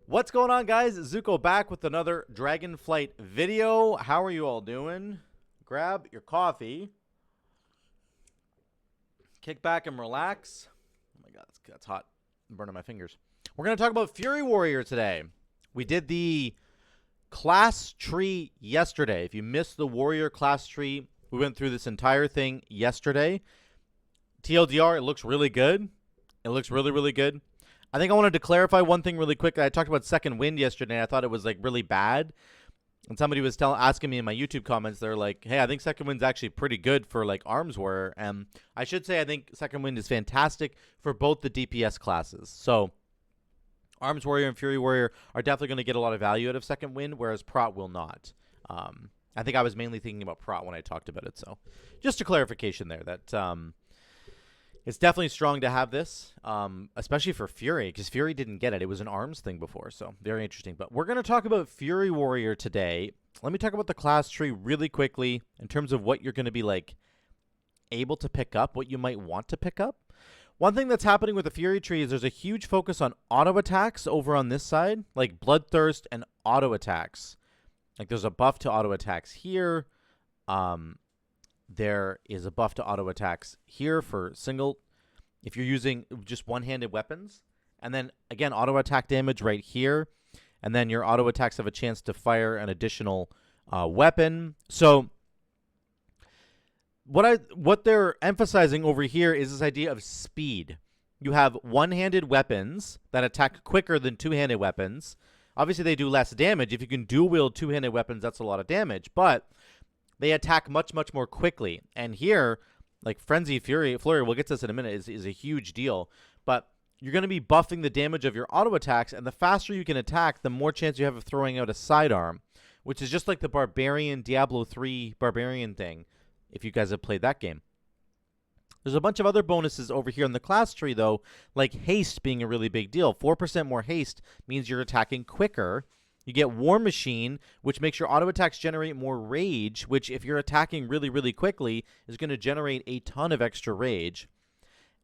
What's going on, guys? Zuco back with another Dragonflight video. How are you all doing? Grab your coffee, kick back and relax. Oh my god, that's hot. I'm burning my fingers. We're going to talk about Fury Warrior today. We did the class tree yesterday. If you missed the Warrior class tree, we went through this entire thing yesterday. TLDR, it looks really good. It looks really, really good. I think I wanted to clarify one thing really quick. I talked about Second Wind yesterday, and I thought it was like really bad. And somebody was asking me in my YouTube comments, they're like, hey, I think Second Wind's actually pretty good for like Arms Warrior. And I should say I think Second Wind is fantastic for both the DPS classes. So Arms Warrior and Fury Warrior are definitely going to get a lot of value out of Second Wind, whereas Prot will not. I think I was mainly thinking about Prot when I talked about it. So just a clarification there that it's definitely strong to have this, especially for Fury, because Fury didn't get it. It was an arms thing before, so very interesting. But we're going to talk about Fury Warrior today. Let me talk about the class tree really quickly in terms of what you're going to be like able to pick up, what you might want to pick up. One thing that's happening with the Fury tree is there's a huge focus on auto attacks over on this side, like Bloodthirst and auto attacks. Like there's a buff to auto attacks here. There is a buff to auto attacks here for single, if you're using just one-handed weapons. And then, again, auto attack damage right here. And then your auto attacks have a chance to fire an additional weapon. So what they're emphasizing over here is this idea of speed. You have one-handed weapons that attack quicker than two-handed weapons. Obviously, they do less damage. If you can dual-wield two-handed weapons, that's a lot of damage. But they attack much, much more quickly. And here, like Frenzy Flurry, we'll get to this in a minute, is a huge deal. But you're going to be buffing the damage of your auto attacks, and the faster you can attack, the more chance you have of throwing out a sidearm, which is just like the Barbarian Diablo 3 Barbarian thing, if you guys have played that game. There's a bunch of other bonuses over here in the class tree, though, like haste being a really big deal. 4% more haste means you're attacking quicker. You get War Machine, which makes your auto attacks generate more rage, which if you're attacking really, really quickly, is going to generate a ton of extra rage.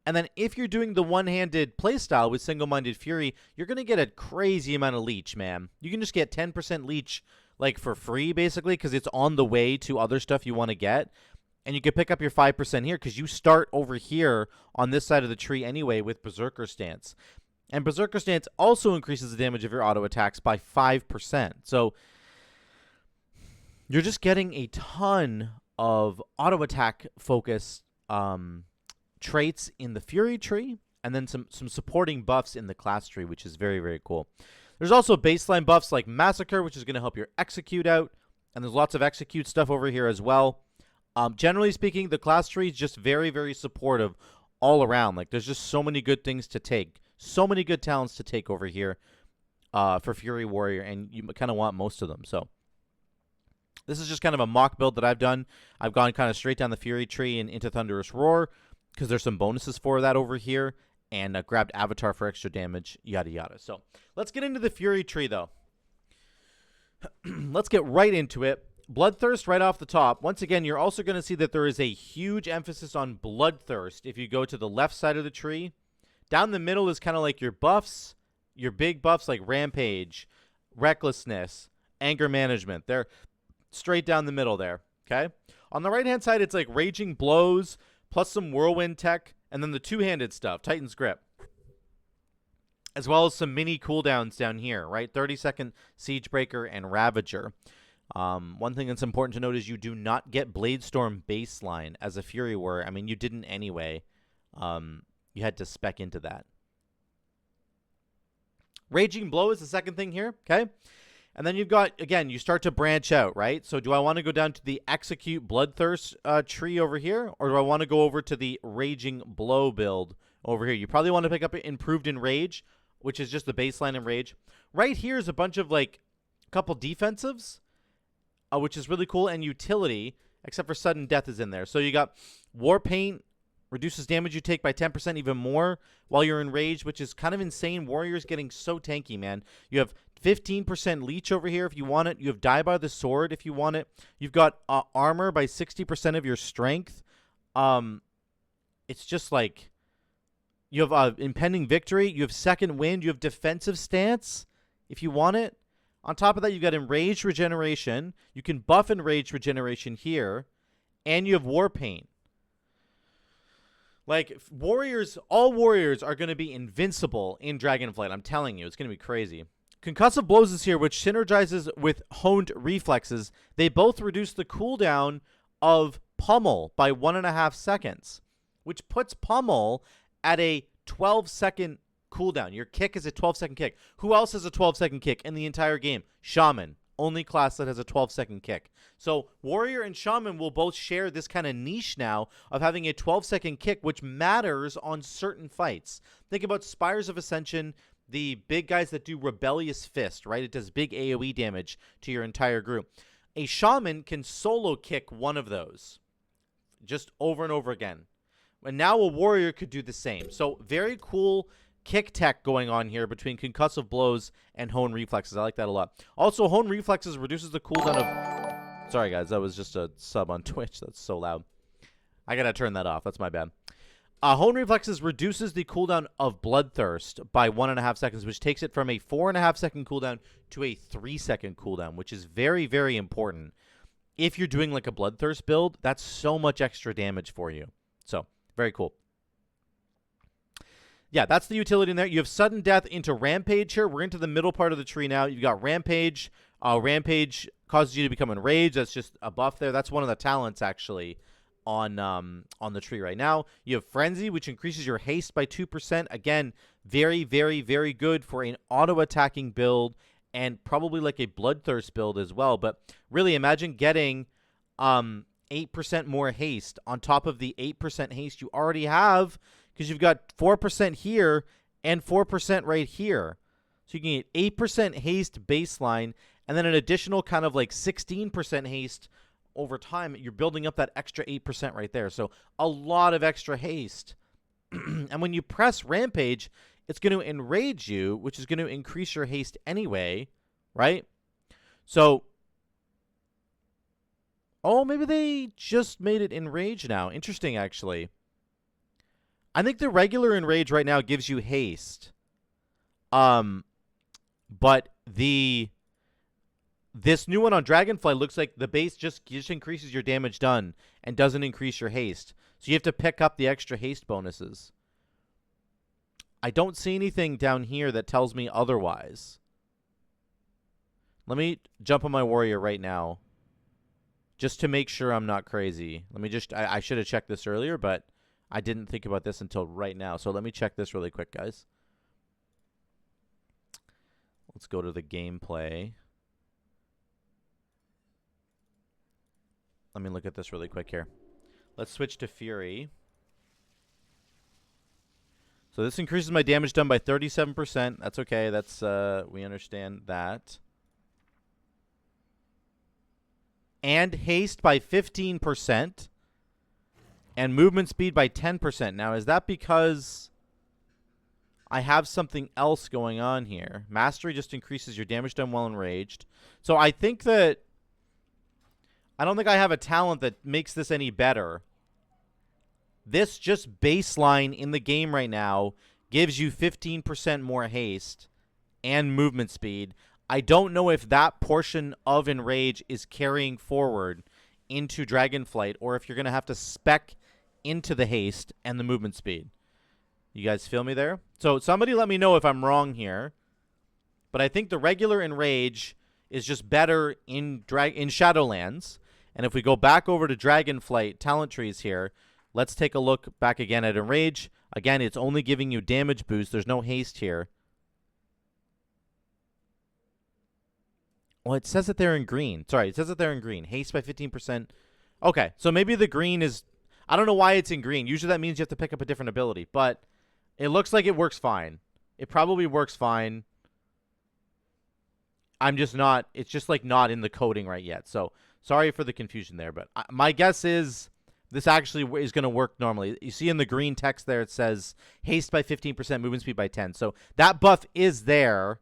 And then if you're doing the one-handed playstyle with Single-Minded Fury, you're going to get a crazy amount of leech, man. You can just get 10% leech like for free, basically, because it's on the way to other stuff you want to get. And you can pick up your 5% here because you start over here on this side of the tree anyway with Berserker Stance. And Berserker Stance also increases the damage of your auto attacks by 5%. So you're just getting a ton of auto attack focus traits in the Fury tree, and then some supporting buffs in the class tree, which is very, very cool. There's also baseline buffs like Massacre, which is going to help your execute out, and there's lots of execute stuff over here as well. Generally speaking, the class tree is just very, very supportive all around. Like there's just so many good things to take. So many good talents to take over here for Fury Warrior, and you kind of want most of them. So this is just kind of a mock build that I've done. I've gone kind of straight down the Fury tree and into Thunderous Roar because there's some bonuses for that over here, and grabbed Avatar for extra damage, yada, yada. So let's get into the Fury tree, though. Let's get right into it. Bloodthirst right off the top. Once again, you're also going to see that there is a huge emphasis on Bloodthirst if you go to the left side of the tree. Down the middle is kind of like your buffs, your big buffs like Rampage, Recklessness, Anger Management. They're straight down the middle there, okay? On the right-hand side, it's like Raging Blows, plus some Whirlwind tech, and then the two-handed stuff, Titan's Grip. As well as some mini cooldowns down here, right? 30-second Siegebreaker and Ravager. One thing that's important to note is you do not get Bladestorm baseline as a Fury Warrior. I mean, you didn't anyway. You had to spec into that. Raging Blow is the second thing here, okay? And then you've got, again, you start to branch out, right? So do I want to go down to the Execute Bloodthirst tree over here, or do I want to go over to the Raging Blow build over here? You probably want to pick up Improved Enrage, which is just the baseline Enrage. Right here is a bunch of, like, a couple defensives, which is really cool, and Utility, except for Sudden Death is in there. So you got War Paint, reduces damage you take by 10% even more while you're enraged, which is kind of insane. Warrior's getting so tanky, man. You have 15% leech over here if you want it. You have Die by the Sword if you want it. You've got armor by 60% of your strength. It's just like you have impending victory. You have second wind. You have defensive stance. if you want it. On top of that, you've got Enraged Regeneration. You can buff Enraged Regeneration here. And you have War Paint. Like, warriors, all warriors are going to be invincible in Dragonflight. I'm telling you, it's going to be crazy. Concussive Blows is here, which synergizes with Honed Reflexes. They both reduce the cooldown of Pummel by 1.5 seconds, which puts Pummel at a 12-second cooldown. Your kick is a 12-second kick. Who else has a 12-second kick in the entire game? Shaman. Only class that has a 12-second kick. So Warrior and Shaman will both share this kind of niche now of having a 12-second kick, which matters on certain fights. Think about Spires of Ascension, the big guys that do Rebellious Fist, right? It does big AoE damage to your entire group. A Shaman can solo kick one of those just over and over again. And now a Warrior could do the same. So very cool kick tech going on here between Concussive Blows and Hone Reflexes. I like that a lot. Also, Hone Reflexes reduces the cooldown of... Sorry, guys. That was just a sub on Twitch. That's so loud. I got to turn that off. That's my bad. Hone Reflexes reduces the cooldown of Bloodthirst by 1.5 seconds, which takes it from a 4.5-second cooldown to a 3-second cooldown, which is very, very important. If you're doing like a Bloodthirst build, that's so much extra damage for you. So, very cool. Yeah, that's the utility in there. You have Sudden Death into Rampage here. We're into the middle part of the tree now. You've got Rampage. Rampage causes you to become enraged. That's just a buff there. That's one of the talents, actually, on the tree right now. You have Frenzy, which increases your haste by 2%. Again, very, very, very good for an auto-attacking build and probably like a Bloodthirst build as well. But really, imagine getting 8% more haste on top of the 8% haste you already have, because you've got 4% here and 4% right here. So you can get 8% haste baseline and then an additional kind of like 16% haste over time. You're building up that extra 8% right there. So a lot of extra haste. And when you press Rampage, it's going to enrage you, which is going to increase your haste anyway, right? So, oh, maybe they just made it enrage now. Interesting, actually. I think the regular enrage right now gives you haste. But this new one on Dragonflight looks like the base just increases your damage done and doesn't increase your haste. So you have to pick up the extra haste bonuses. I don't see anything down here that tells me otherwise. Let me jump on my Warrior right now, just to make sure I'm not crazy. Let me just... I should have checked this earlier, but I didn't think about this until right now. So let me check this really quick, guys. Let's go to the gameplay. Let me look at this really quick here. Let's switch to Fury. So this increases my damage done by 37%. That's okay. That's we understand that. And haste by 15%. And movement speed by 10%. Now, is that because I have something else going on here? Mastery just increases your damage done while enraged. So I think that... I don't think I have a talent that makes this any better. This just baseline in the game right now gives you 15% more haste and movement speed. I don't know if that portion of Enrage is carrying forward into Dragonflight or if you're going to have to spec into the haste and the movement speed. You guys feel me there? So somebody let me know if I'm wrong here. But I think the regular Enrage is just better in Shadowlands. And if we go back over to Dragonflight talent trees here, let's take a look back again at Enrage. Again, it's only giving you damage boost. There's no haste here. Well, it says that they're in green. Sorry, it says that they're in green. Haste by 15%. Okay, so maybe the green is... I don't know why it's in green. Usually that means you have to pick up a different ability. But it looks like it works fine. It probably works fine. I'm just not... It's just like not in the coding right yet. So sorry for the confusion there. But my guess is this actually is going to work normally. You see in the green text there, it says haste by 15%, movement speed by 10. So that buff is there.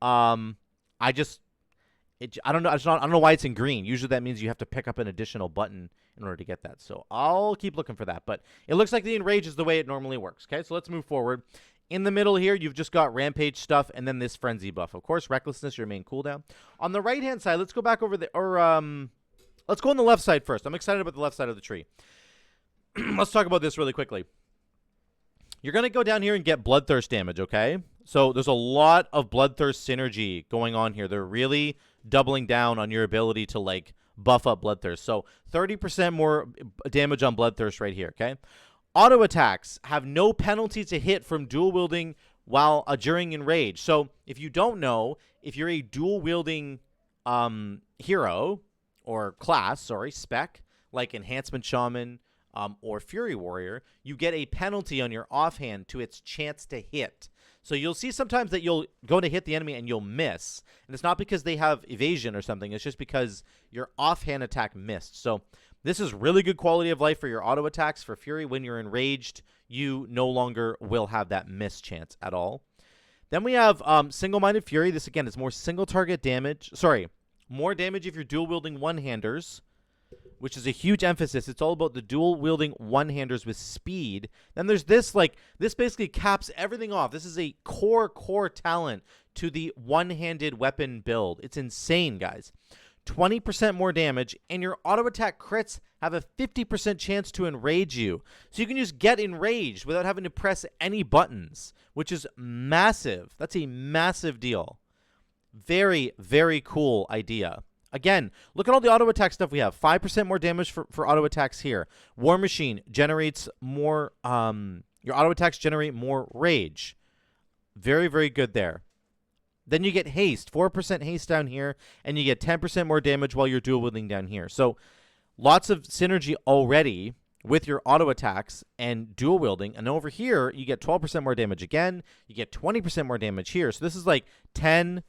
I don't know. I don't know why it's in green. Usually that means you have to pick up an additional button in order to get that. So I'll keep looking for that. But it looks like the Enrage is the way it normally works. Okay, so let's move forward. In the middle here, you've just got Rampage stuff and then this Frenzy buff. Of course, Recklessness, your main cooldown. On the right-hand side, let's go back over the... let's go on the left side first. I'm excited about the left side of the tree. Let's talk about this really quickly. You're going to go down here and get Bloodthirst damage, okay? So there's a lot of Bloodthirst synergy going on here. They're really doubling down on your ability to, like, buff up Bloodthirst. So 30% more damage on Bloodthirst right here, okay? Auto attacks have no penalty to hit from dual wielding while during Enrage. So if you don't know, if you're a dual wielding hero or class, sorry, spec, like Enhancement Shaman or Fury Warrior, you get a penalty on your offhand to its chance to hit. So you'll see sometimes that you'll go to hit the enemy and you'll miss. And it's not because they have evasion or something. It's just because your offhand attack missed. So this is really good quality of life for your auto attacks. For Fury, when you're enraged, you no longer will have that miss chance at all. Then we have Single-Minded Fury. This, again, is more single target damage. Sorry, more damage if you're dual-wielding one-handers, which is a huge emphasis. It's all about the dual-wielding one-handers with speed. Then there's this, like, this basically caps everything off. This is a core talent to the one-handed weapon build. It's insane, guys. 20% more damage, and your auto attack crits have a 50% chance to enrage you. So you can just get enraged without having to press any buttons, which is massive. That's a massive deal. Very, very cool idea. Again, look at all the auto attack stuff we have. 5% more damage for auto attacks here. War Machine generates more, your auto attacks generate more rage. Very, very good there. Then you get haste, 4% haste down here, and you get 10% more damage while you're dual wielding down here. So lots of synergy already with your auto attacks and dual wielding. And over here, you get 12% more damage again. You get 20% more damage here. So this is like 10,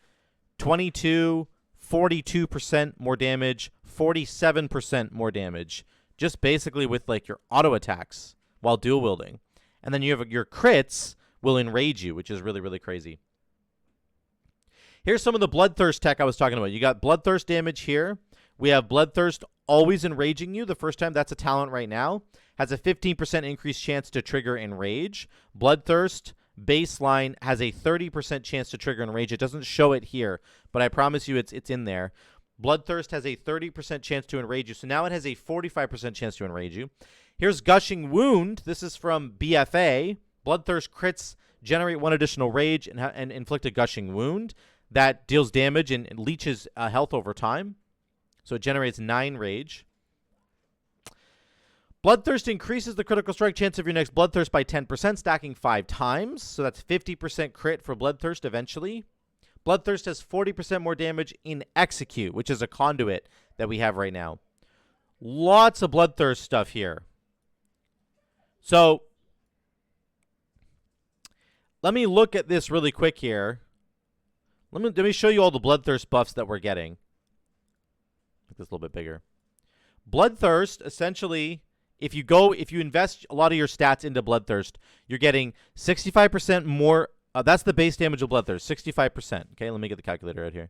22, 42% more damage, 47% more damage, just basically with like your auto attacks while dual wielding. And then you have your crits will enrage you, which is really, really crazy. Here's some of the Bloodthirst tech I was talking about. You got Bloodthirst damage here. We have Bloodthirst always enraging you the first time. That's a talent right now. Has a 15% increased chance to trigger Enrage. Bloodthirst baseline has a 30% chance to trigger Enrage. It doesn't show it here, but I promise you it's in there. Bloodthirst has a 30% chance to enrage you. So now it has a 45% chance to enrage you. Here's Gushing Wound. This is from BFA. Bloodthirst crits generate 1 additional rage and inflict a Gushing Wound. That deals damage and leeches health over time. So it generates 9 rage. Bloodthirst increases the critical strike chance of your next Bloodthirst by 10%, stacking 5 times. So that's 50% crit for Bloodthirst eventually. Bloodthirst has 40% more damage in Execute, which is a conduit that we have right now. Lots of Bloodthirst stuff here. So let me look at this really quick here. Let me show you all the Bloodthirst buffs that we're getting. Make this a little bit bigger. Bloodthirst, essentially, if you invest a lot of your stats into Bloodthirst, you're getting 65% more. That's the base damage of Bloodthirst, 65%. Okay, let me get the calculator out here.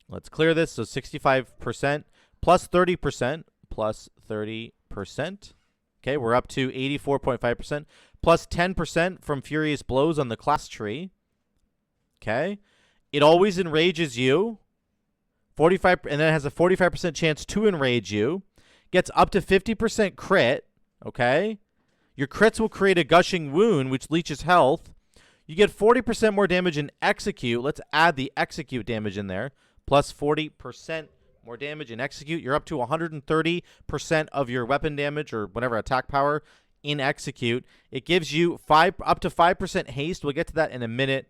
Let's clear this. So 65% plus 30% plus 30%. Okay, we're up to 84.5%. Plus 10% from Furious Blows on the class tree. Okay, it always enrages you. 45, and then it has a 45% chance to enrage you. Gets up to 50% crit. Okay, your crits will create a Gushing Wound, which leeches health. You get 40% more damage in Execute. Let's add the Execute damage in there. Plus 40% more damage in Execute. You're up to 130% of your weapon damage or whatever attack power in Execute. It gives you up to 5% haste. We'll get to that in a minute.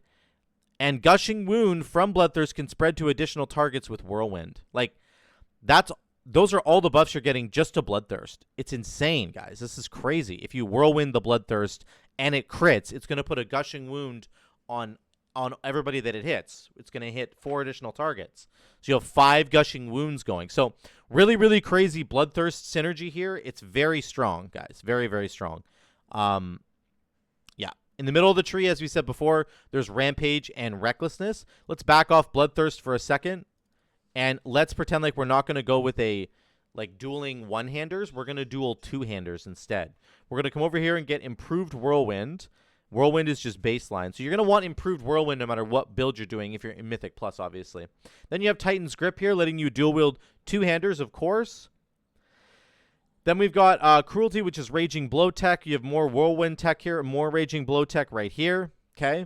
And Gushing Wound from Bloodthirst can spread to additional targets with Whirlwind. Like, those are all the buffs you're getting just to Bloodthirst. It's insane, guys. This is crazy. If you Whirlwind the Bloodthirst and it crits, it's going to put a Gushing Wound on everybody that it hits. It's going to hit 4 additional targets. So you have 5 Gushing Wounds going. So really, really crazy Bloodthirst synergy here. It's very strong, guys. Very, very strong. Yeah. In the middle of the tree, as we said before, there's Rampage and Recklessness. Let's back off Bloodthirst for a second. And let's pretend like we're not going to go with a dueling one-handers. We're going to duel two-handers instead. We're going to come over here and get Improved Whirlwind, Whirlwind is just baseline. So you're going to want improved Whirlwind no matter what build you're doing if you're in Mythic Plus, obviously. Then you have Titan's Grip here, letting you dual wield two-handers, of course. Then we've got Cruelty, which is Raging Blow tech. You have more Whirlwind tech here, more Raging Blow tech right here. Okay.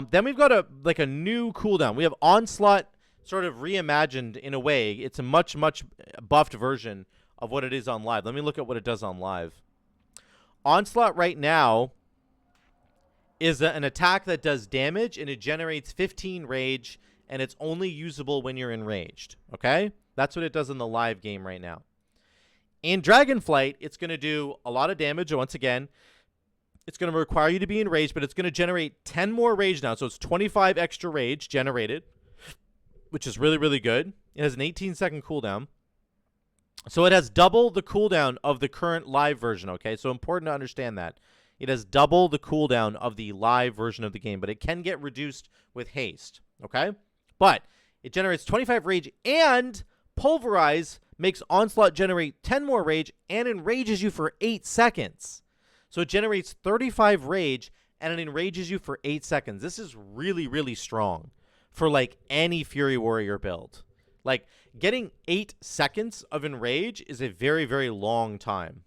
Then we've got a new cooldown. We have Onslaught sort of reimagined in a way. It's a much buffed version of what it is on live. Let me look at what it does on live. Onslaught right now is an attack that does damage, and it generates 15 rage, and it's only usable when you're enraged. Okay? That's what it does in the live game right now. In Dragonflight, it's going to do a lot of damage. Once again, it's going to require you to be enraged, but it's going to generate 10 more rage now. So it's 25 extra rage generated, which is really, really good. It has an 18-second cooldown. So it has double the cooldown of the current live version, okay? So important to understand that. It has double the cooldown of the live version of the game, but it can get reduced with haste, okay? But it generates 25 rage, and Pulverize makes Onslaught generate 10 more rage and enrages you for 8 seconds. So it generates 35 rage, and it enrages you for 8 seconds. This is really, really strong for, like, any Fury Warrior build. Like, getting 8 seconds of enrage is a very, very long time.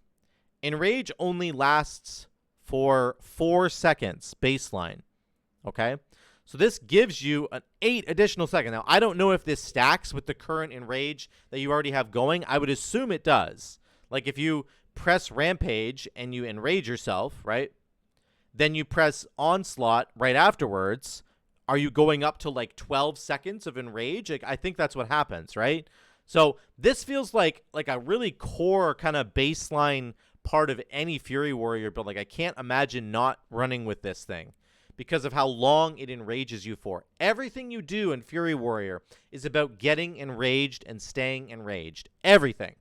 Enrage only lasts for 4 seconds baseline, okay? So this gives you an 8 additional seconds. Now, I don't know if this stacks with the current enrage that you already have going. I would assume it does. Like, if you press Rampage and you enrage yourself, right? Then you press Onslaught right afterwards. Are you going up to like 12 seconds of enrage? Like, I think that's what happens, right? So this feels like a really core kind of baseline part of any Fury Warrior build. Like, I can't imagine not running with this thing because of how long it enrages you for. Everything you do in Fury Warrior is about getting enraged and staying enraged. Everything.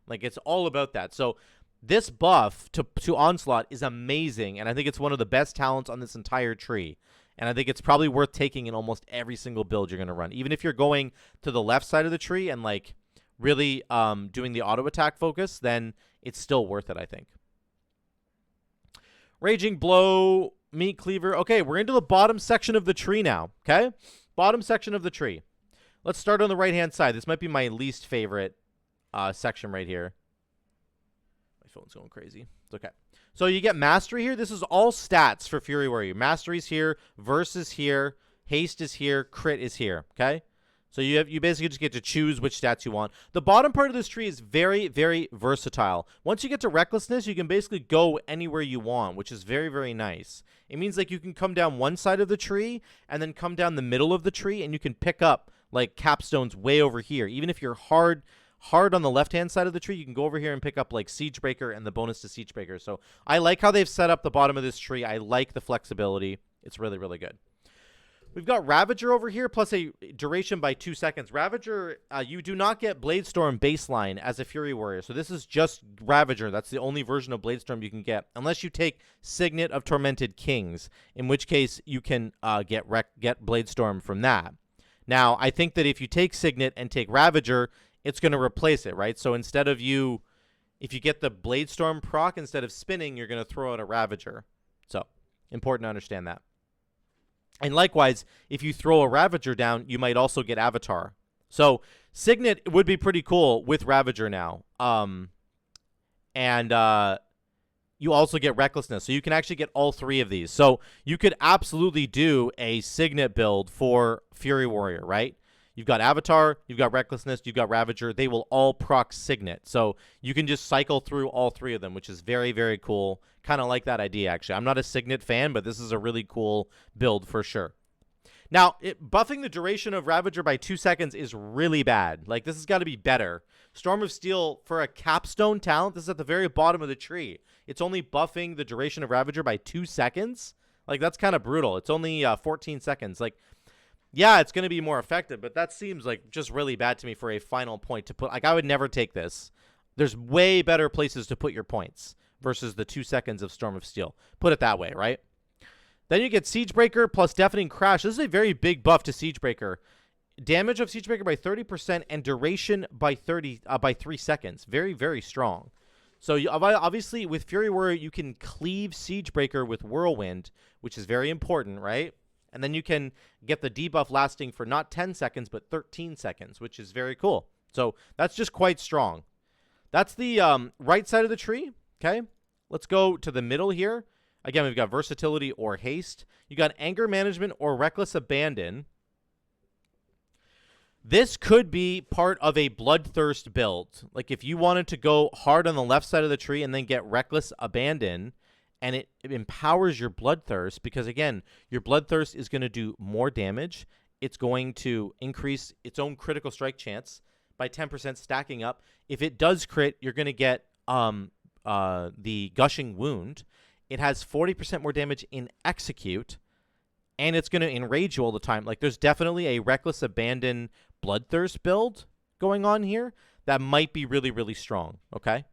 Like, it's all about that. So this buff to Onslaught is amazing, and I think it's one of the best talents on this entire tree. And I think it's probably worth taking in almost every single build you're going to run. Even if you're going to the left side of the tree and, like, really doing the auto attack focus, then it's still worth it, I think. Raging Blow, Meat Cleaver. Okay, we're into the bottom section of the tree now, okay? Bottom section of the tree. Let's start on the right-hand side. This might be my least favorite section right here. My phone's going crazy. It's okay. So you get Mastery here. This is all stats for Fury Warrior. Mastery's here, Verse is here, Haste is here, Crit is here, okay? So you basically just get to choose which stats you want. The bottom part of this tree is very, very versatile. Once you get to Recklessness, you can basically go anywhere you want, which is very, very nice. It means, like, you can come down one side of the tree and then come down the middle of the tree, and you can pick up, like, capstones way over here. Even if you're hard on the left-hand side of the tree, you can go over here and pick up, like, Siegebreaker and the bonus to Siegebreaker. So I like how they've set up the bottom of this tree. I like the flexibility. It's really, really good. We've got Ravager over here, plus a duration by 2 seconds. Ravager, you do not get Bladestorm baseline as a Fury Warrior. So this is just Ravager. That's the only version of Bladestorm you can get, unless you take Signet of Tormented Kings, in which case you can get Bladestorm from that. Now, I think that if you take Signet and take Ravager, it's going to replace it, right? So instead of if you get the Bladestorm proc, instead of spinning, you're going to throw out a Ravager. So, important to understand that. And likewise, if you throw a Ravager down, you might also get Avatar. So, Signet would be pretty cool with Ravager now. You also get Recklessness. So, you can actually get all three of these. So, you could absolutely do a Signet build for Fury Warrior, right? You've got Avatar, you've got Recklessness, you've got Ravager. They will all proc Signet. So you can just cycle through all three of them, which is very, very cool. Kind of like that idea, actually. I'm not a Signet fan, but this is a really cool build for sure. Now, buffing the duration of Ravager by 2 seconds is really bad. Like, this has got to be better. Storm of Steel, for a capstone talent, this is at the very bottom of the tree. It's only buffing the duration of Ravager by 2 seconds? Like, that's kind of brutal. It's only 14 seconds. Like, yeah, it's going to be more effective, but that seems like just really bad to me for a final point to put. Like, I would never take this. There's way better places to put your points versus the 2 seconds of Storm of Steel. Put it that way, right? Then you get Siegebreaker plus Deafening Crash. This is a very big buff to Siegebreaker. Damage of Siegebreaker by 30% and duration by 3 seconds. Very, very strong. So obviously with Fury Warrior, you can cleave Siegebreaker with Whirlwind, which is very important, right? And then you can get the debuff lasting for not 10 seconds, but 13 seconds, which is very cool. So that's just quite strong. That's the right side of the tree, okay? Let's go to the middle here. Again, we've got Versatility or Haste. You got Anger Management or Reckless Abandon. This could be part of a Bloodthirst build. Like if you wanted to go hard on the left side of the tree and then get Reckless Abandon, and it empowers your Bloodthirst because, again, your Bloodthirst is going to do more damage. It's going to increase its own critical strike chance by 10% stacking up. If it does crit, you're going to get the Gushing Wound. It has 40% more damage in Execute, and it's going to enrage you all the time. Like, there's definitely a Reckless Abandon Bloodthirst build going on here that might be really, really strong, okay?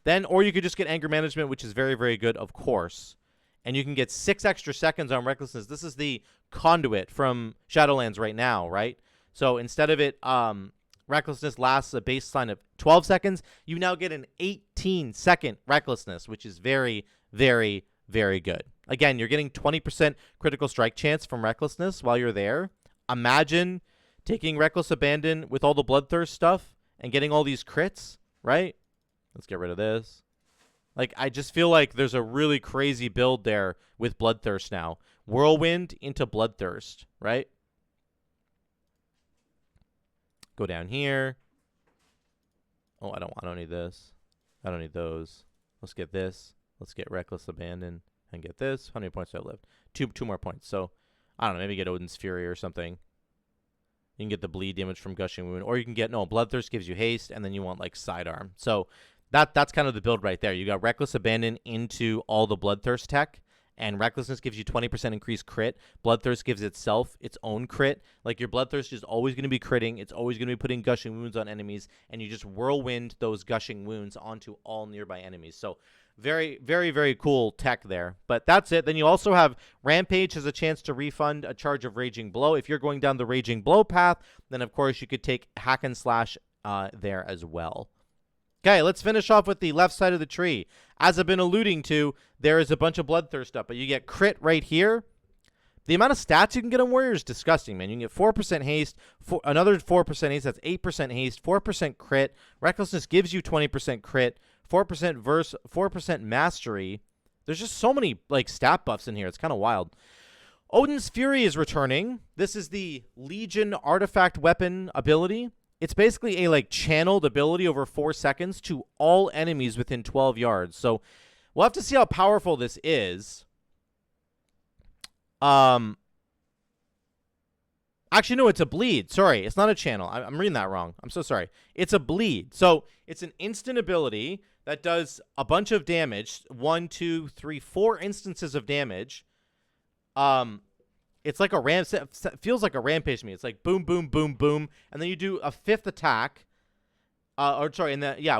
Then, or you could just get Anger Management, which is very, very good, of course. And you can get 6 extra seconds on Recklessness. This is the Conduit from Shadowlands right now, right? So instead of it, Recklessness lasts a baseline of 12 seconds, you now get an 18-second Recklessness, which is very, very, very good. Again, you're getting 20% critical strike chance from Recklessness while you're there. Imagine taking Reckless Abandon with all the Bloodthirst stuff and getting all these crits, right? Let's get rid of this. Like, I just feel like there's a really crazy build there with Bloodthirst now. Whirlwind into Bloodthirst, right? Go down here. Oh, I don't need this. I don't need those. Let's get this. Let's get Reckless Abandon and get this. How many points do I have left? Two more points. So, I don't know. Maybe get Odyn's Fury or something. You can get the bleed damage from Gushing Wound. Or you can get, no, Bloodthirst gives you haste, and then you want, like, Sidearm. So, that's kind of the build right there. You got Reckless Abandon into all the Bloodthirst tech, and Recklessness gives you 20% increased crit. Bloodthirst gives itself its own crit. Like, your Bloodthirst is always going to be critting. It's always going to be putting Gushing Wounds on enemies, and you just whirlwind those Gushing Wounds onto all nearby enemies. So, very, very, very cool tech there. But that's it. Then you also have Rampage has a chance to refund a charge of Raging Blow. If you're going down the Raging Blow path, then, of course, you could take Hack and Slash there as well. Okay, let's finish off with the left side of the tree. As I've been alluding to, there is a bunch of Bloodthirst up, but you get crit right here. The amount of stats you can get on Warrior is disgusting, man. You can get 4% haste, another 4% haste, that's 8% haste, 4% crit. Recklessness gives you 20% crit, 4% verse, 4% mastery. There's just so many like stat buffs in here. It's kind of wild. Odyn's Fury is returning. This is the Legion artifact weapon ability. It's basically a like channeled ability over 4 seconds to all enemies within 12 yards. So we'll have to see how powerful this is. Actually, no, it's a bleed. Sorry, it's not a channel. I'm reading that wrong. I'm so sorry. It's a bleed. So it's an instant ability that does a bunch of damage. 1, 2, 3, 4 instances of damage. It's like a feels like a rampage to me. It's like boom, boom, boom, boom, and then you do a 5th attack,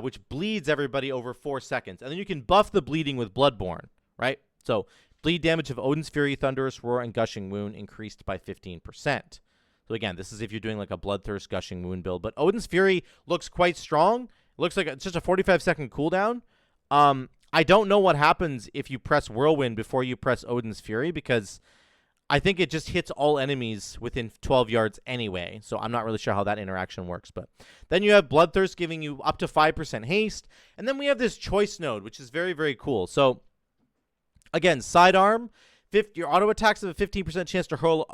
which bleeds everybody over 4 seconds, and then you can buff the bleeding with Bloodborne, right? So bleed damage of Odyn's Fury, Thunderous Roar, and Gushing Wound increased by 15%. So again, this is if you're doing like a Bloodthirst Gushing Wound build, but Odyn's Fury looks quite strong. It looks like it's just a 45-second cooldown. I don't know what happens if you press Whirlwind before you press Odyn's Fury because I think it just hits all enemies within 12 yards anyway, so I'm not really sure how that interaction works. But then you have Bloodthirst giving you up to 5% haste, and then we have this choice node, which is very, very cool. So, again, Sidearm, your auto attacks have a 15% chance to hurl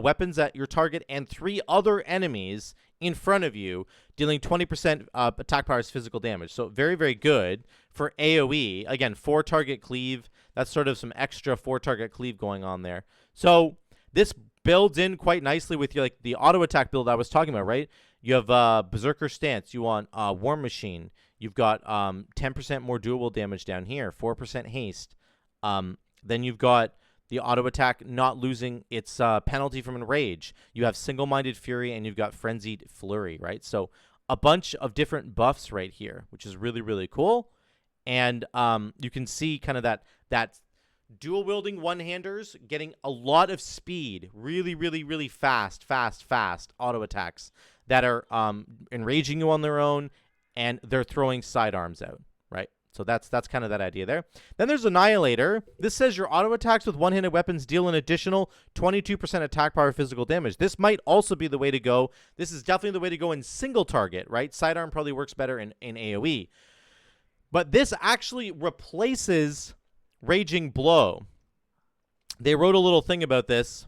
weapons at your target and 3 other enemies in front of you, dealing 20% attack power's physical damage. So very, very good for AoE. Again, 4-target cleave. That's sort of some extra 4-target cleave going on there. So this builds in quite nicely with like the auto attack build I was talking about, right? You have Berserker Stance. You want War Machine. You've got 10% more doable damage down here, 4% haste. Then you've got the auto attack not losing its penalty from Enrage. You have Single-Minded Fury, and you've got Frenzied Flurry, right? So a bunch of different buffs right here, which is really, really cool. And you can see kind of that dual-wielding one-handers getting a lot of speed, really, really, really fast auto attacks that are enraging you on their own, and they're throwing sidearms out, right? So that's kind of that idea there. Then there's Annihilator. This says your auto attacks with one-handed weapons deal an additional 22% attack power physical damage. This might also be the way to go. This is definitely the way to go in single target, right? Sidearm probably works better in AoE. But this actually replaces Raging Blow. They wrote a little thing about this.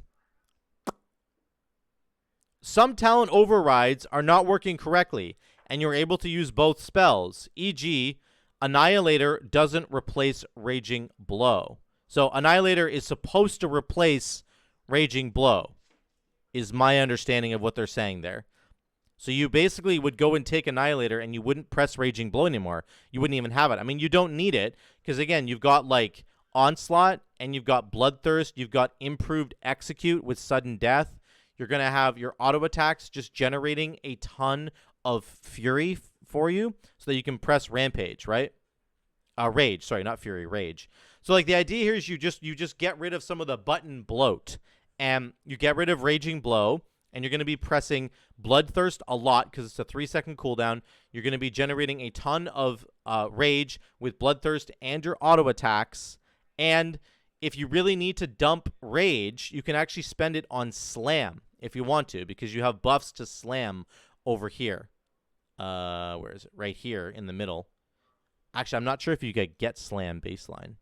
Some talent overrides are not working correctly, and you're able to use both spells, e.g., Annihilator doesn't replace Raging Blow. So Annihilator is supposed to replace Raging Blow, is my understanding of what they're saying there. So you basically would go and take Annihilator and you wouldn't press Raging Blow anymore. You wouldn't even have it. I mean, you don't need it because, again, you've got, like, Onslaught and you've got Bloodthirst. You've got Improved Execute with Sudden Death. You're going to have your auto attacks just generating a ton of Fury for you so that you can press Rampage, right? Rage, sorry, not Fury, Rage. So, like, the idea here is you just get rid of some of the button bloat, and you get rid of Raging Blow, and you're going to be pressing Bloodthirst a lot because it's a 3-second cooldown. You're going to be generating a ton of Rage with Bloodthirst and your auto attacks, and if you really need to dump Rage, you can actually spend it on Slam if you want to, because you have buffs to Slam over here. Where is it? Right here in the middle. Actually, I'm not sure if you get Slam baseline.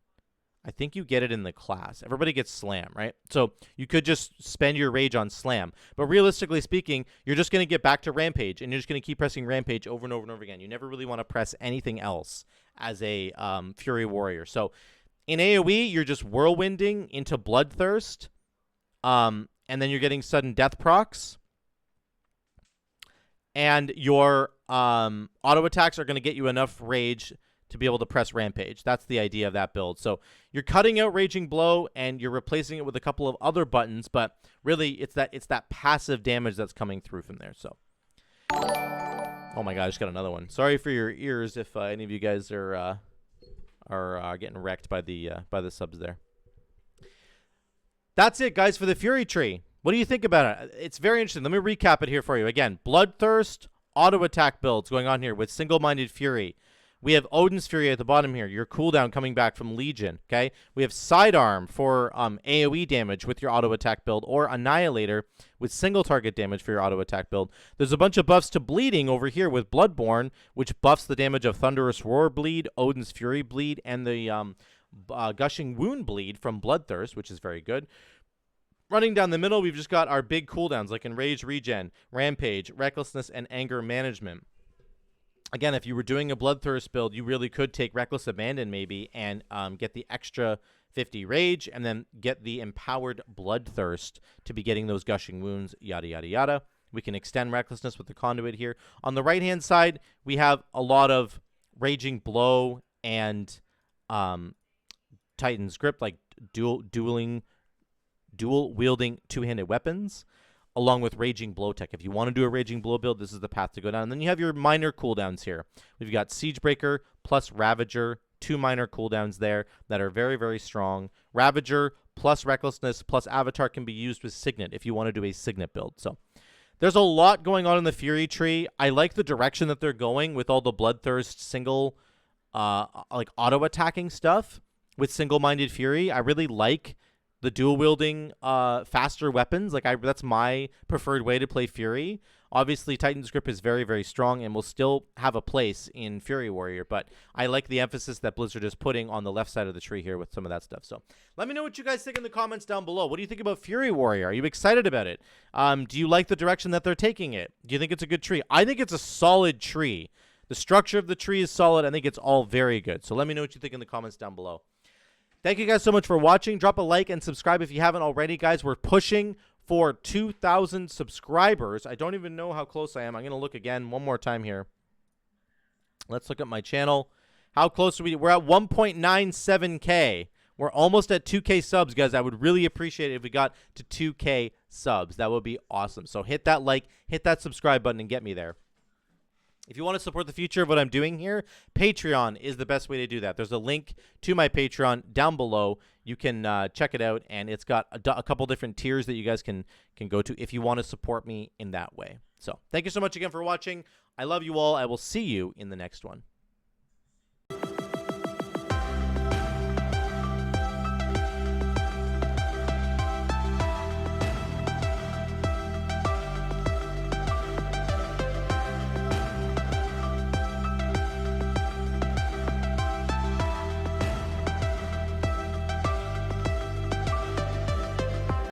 I think you get it in the class. Everybody gets Slam, right? So you could just spend your Rage on Slam. But realistically speaking, you're just going to get back to Rampage, and you're just going to keep pressing Rampage over and over and over again. You never really want to press anything else as a Fury Warrior. So in AoE, you're just whirlwinding into Bloodthirst, and then you're getting sudden death procs. And your auto attacks are going to get you enough Rage to be able to press Rampage. That's the idea of that build. So you're cutting out Raging Blow, and you're replacing it with a couple of other buttons, but really it's that passive damage that's coming through from there. So, oh my god, I just got another one. Sorry for your ears if any of you guys are getting wrecked by the subs there. That's it, guys, for the Fury tree. What do you think about it? It's very interesting. Let me recap it here for you. Again, Bloodthirst, auto attack builds going on here with single-minded Fury. We have Odyn's Fury at the bottom here. Your cooldown coming back from Legion, okay? We have Sidearm for AoE damage with your auto attack build, or Annihilator with single target damage for your auto attack build. There's a bunch of buffs to bleeding over here with Bloodborne, which buffs the damage of Thunderous Roar bleed, Odyn's Fury bleed, and the Gushing Wound bleed from Bloodthirst, which is very good. Running down the middle, we've just got our big cooldowns like Enrage Regen, Rampage, Recklessness, and Anger Management. Again, if you were doing a Bloodthirst build, you really could take Reckless Abandon maybe and get the extra 50 Rage and then get the Empowered Bloodthirst to be getting those Gushing Wounds, yada, yada, yada. We can extend Recklessness with the Conduit here. On the right-hand side, we have a lot of Raging Blow and Titan's Grip, like dual-wielding two-handed weapons, along with Raging Blow tech. If you want to do a Raging Blow build, this is the path to go down. And then you have your minor cooldowns here. We've got Siegebreaker plus Ravager, 2 minor cooldowns there that are very, very strong. Ravager plus Recklessness plus Avatar can be used with Signet if you want to do a Signet build. So there's a lot going on in the Fury tree. I like the direction that they're going with all the Bloodthirst single, like auto-attacking stuff with single-minded Fury. I really like the dual-wielding faster weapons. Like that's my preferred way to play Fury. Obviously, Titan's Grip is very, very strong and will still have a place in Fury Warrior, but I like the emphasis that Blizzard is putting on the left side of the tree here with some of that stuff. So let me know what you guys think in the comments down below. What do you think about Fury Warrior? Are you excited about it? Do you like the direction that they're taking it? Do you think it's a good tree? I think it's a solid tree. The structure of the tree is solid. I think it's all very good. So let me know what you think in the comments down below. Thank you guys so much for watching. Drop a like and subscribe if you haven't already, guys. We're pushing for 2,000 subscribers. I don't even know how close I am. I'm going to look again one more time here. Let's look at my channel. How close are we? We're at 1.97K. We're almost at 2K subs, guys. I would really appreciate it if we got to 2K subs. That would be awesome. So hit that like, hit that subscribe button, and get me there. If you want to support the future of what I'm doing here, Patreon is the best way to do that. There's a link to my Patreon down below. You can check it out, and it's got a couple different tiers that you guys can go to if you want to support me in that way. So thank you so much again for watching. I love you all. I will see you in the next one.